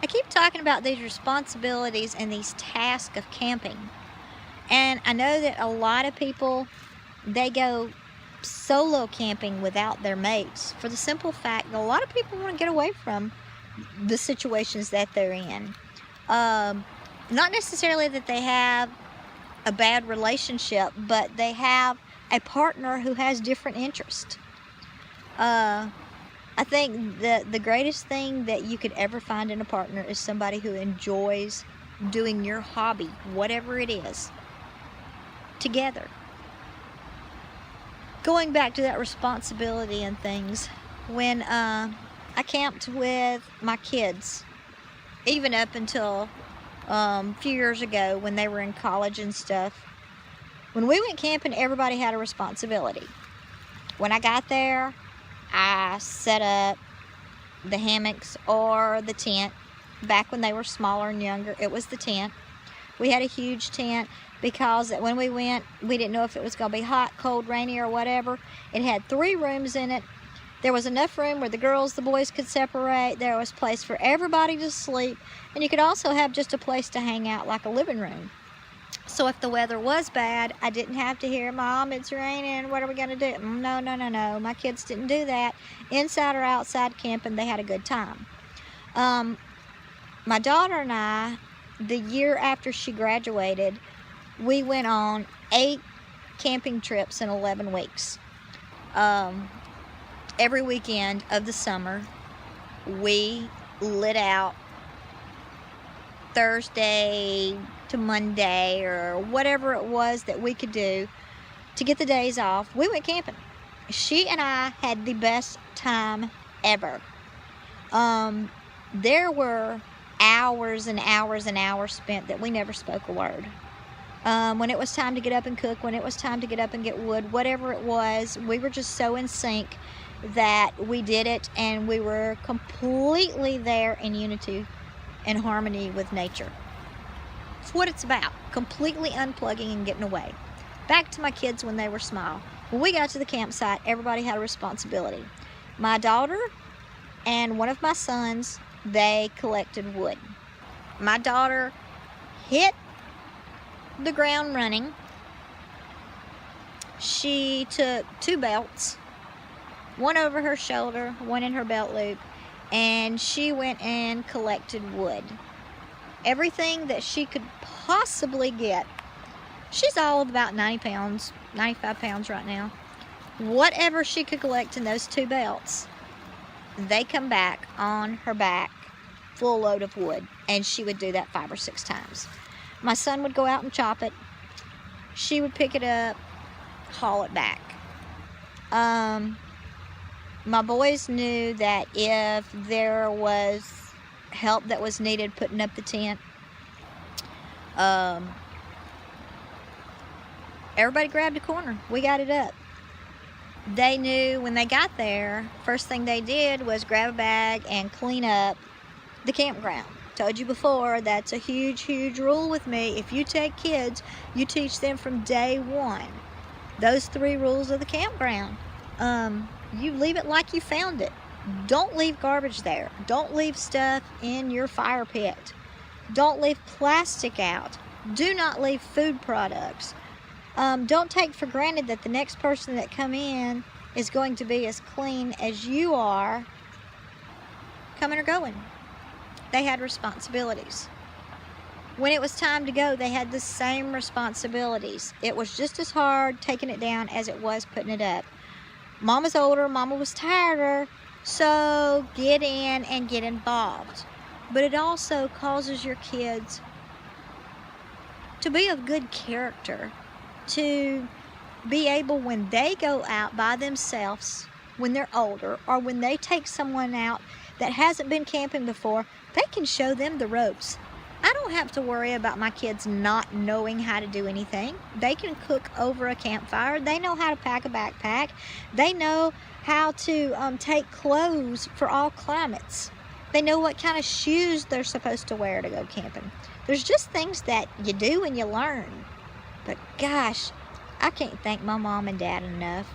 I keep talking about these responsibilities and these tasks of camping. And I know that a lot of people, they go solo camping without their mates for the simple fact that a lot of people want to get away from the situations that they're in. Not necessarily that they have a bad relationship, but they have a partner who has different interests. I think the greatest thing that you could ever find in a partner is somebody who enjoys doing your hobby, whatever it is, together. Going back to that responsibility and things, when I camped with my kids, even up until a few years ago when they were in college and stuff, when we went camping, everybody had a responsibility. When I got there, I set up the hammocks or the tent. Back when they were smaller and younger, it was the tent. We had a huge tent because when we went, we didn't know if it was going to be hot, cold, rainy, or whatever. It had 3 rooms in it. There was enough room where the girls, the boys could separate. There was place for everybody to sleep. And you could also have just a place to hang out like a living room. So if the weather was bad, I didn't have to hear, Mom, it's raining, what are we going to do? No. My kids didn't do that. Inside or outside camping, they had a good time. My daughter and I, the year after she graduated, we went on 8 camping trips in 11 weeks. Every weekend of the summer, we lit out Thursday to Monday or whatever it was that we could do to get the days off. We went camping. She and I had the best time ever. There were hours and hours and hours spent that we never spoke a word. When it was time to get up and cook, when it was time to get up and get wood, whatever it was, we were just so in sync that we did it, and we were completely there in unity and harmony with nature. It's what it's about, completely unplugging and getting away. Back to my kids when they were small. When we got to the campsite, everybody had a responsibility. My daughter and one of my sons, they collected wood. My daughter hit the ground running. She took 2 belts, one over her shoulder, one in her belt loop, and she went and collected wood. Everything that she could possibly get. She's all of about 90 pounds, 95 pounds right now. Whatever she could collect in those 2 belts, they come back on her back, full load of wood, and she would do that 5 or 6 times. My son would go out and chop it. She would pick it up, haul it back. My boys knew that if there was help that was needed putting up the tent, everybody grabbed a corner. We got it up. They knew when they got there, first thing they did was grab a bag and clean up the campground. Told you before, that's a huge rule with me. If you take kids, you teach them from day one those 3 rules of the campground. You leave it like you found it. Don't leave garbage there. Don't leave stuff in your fire pit. Don't leave plastic out. Do not leave food products. Don't take for granted that the next person that come in is going to be as clean as you are coming or going. They had responsibilities. When it was time to go, they had the same responsibilities. It was just as hard taking it down as it was putting it up. Mama's older, Mama was tireder, so get in and get involved. But it also causes your kids to be of good character, to be able, when they go out by themselves, when they're older, or when they take someone out that hasn't been camping before, they can show them the ropes. I don't have to worry about my kids not knowing how to do anything. They can cook over a campfire. They know how to pack a backpack. They know how to take clothes for all climates. They know what kind of shoes they're supposed to wear to go camping. There's just things that you do and you learn. But gosh, I can't thank my mom and dad enough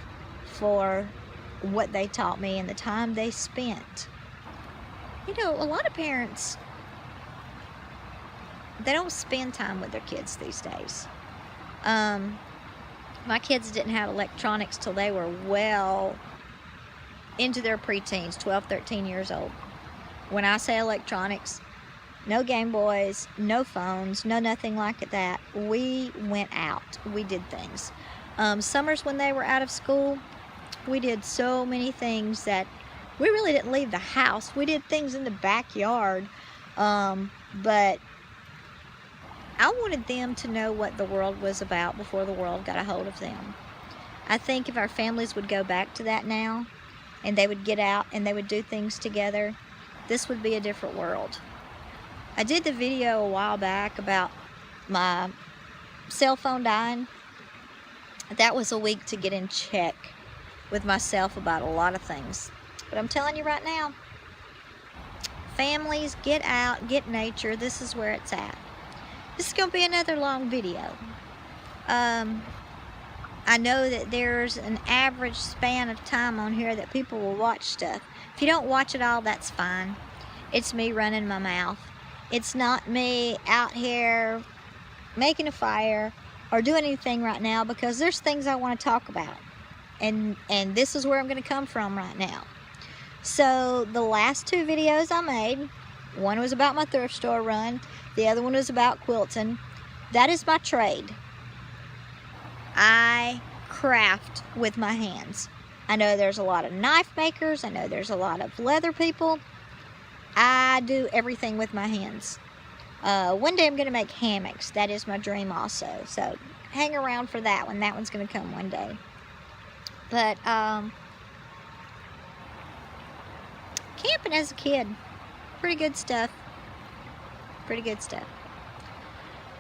for what they taught me and the time they spent. You know, a lot of parents they don't spend time with their kids these days. My kids didn't have electronics till they were well into their preteens, 12, 13 years old. When I say electronics, no Game Boys, no phones, no nothing like that. We went out. We did things. Summers when they were out of school, we did so many things that we really didn't leave the house. We did things in the backyard. But I wanted them to know what the world was about before the world got a hold of them. I think if our families would go back to that now, and they would get out and they would do things together, this would be a different world. I did the video a while back about my cell phone dying. That was a week to get in check with myself about a lot of things. But I'm telling you right now, families, get out, get nature. This is where it's at. This is going to be another long video. I know that there's an average span of time on here that people will watch stuff. If you don't watch it all, that's fine. It's me running my mouth. It's not me out here making a fire or doing anything right now, because there's things I want to talk about. And this is where I'm going to come from right now. So the last two videos I made, one was about my thrift store run. The other one was about quilting. That is my trade. I craft with my hands. I know there's a lot of knife makers. I know there's a lot of leather people. I do everything with my hands. One day I'm going to make hammocks. That is my dream also. So hang around for that one. That one's going to come one day. But camping as a kid, pretty good stuff. Pretty good stuff.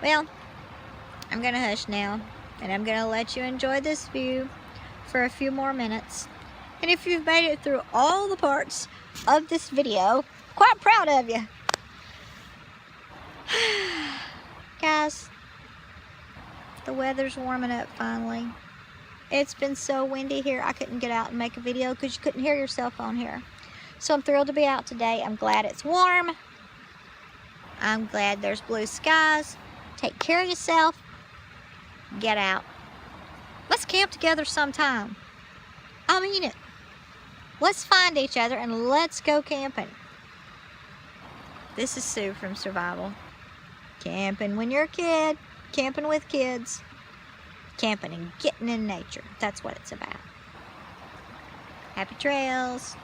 Well, I'm going to hush now, and I'm going to let you enjoy this view for a few more minutes. And if you've made it through all the parts of this video, quite proud of you. Guys, the weather's warming up finally. It's been so windy here, I couldn't get out and make a video because you couldn't hear yourself on here. So I'm thrilled to be out today. I'm glad it's warm. I'm glad there's blue skies. Take care of yourself. Get out. Let's camp together sometime. I mean it. Let's find each other and let's go camping. This is Sue from Survival. Camping when you're a kid. Camping with kids. Camping and getting in nature. That's what it's about. Happy trails.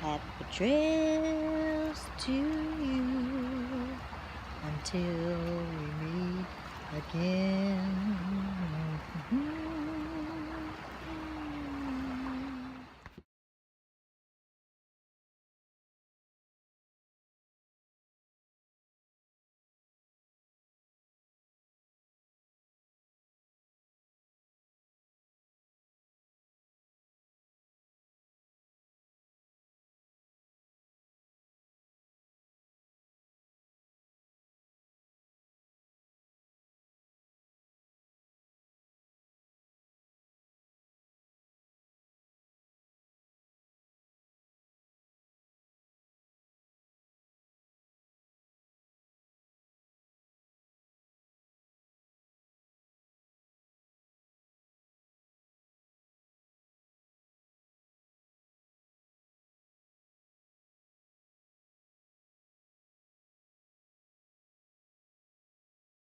Happy trails to you until we meet again.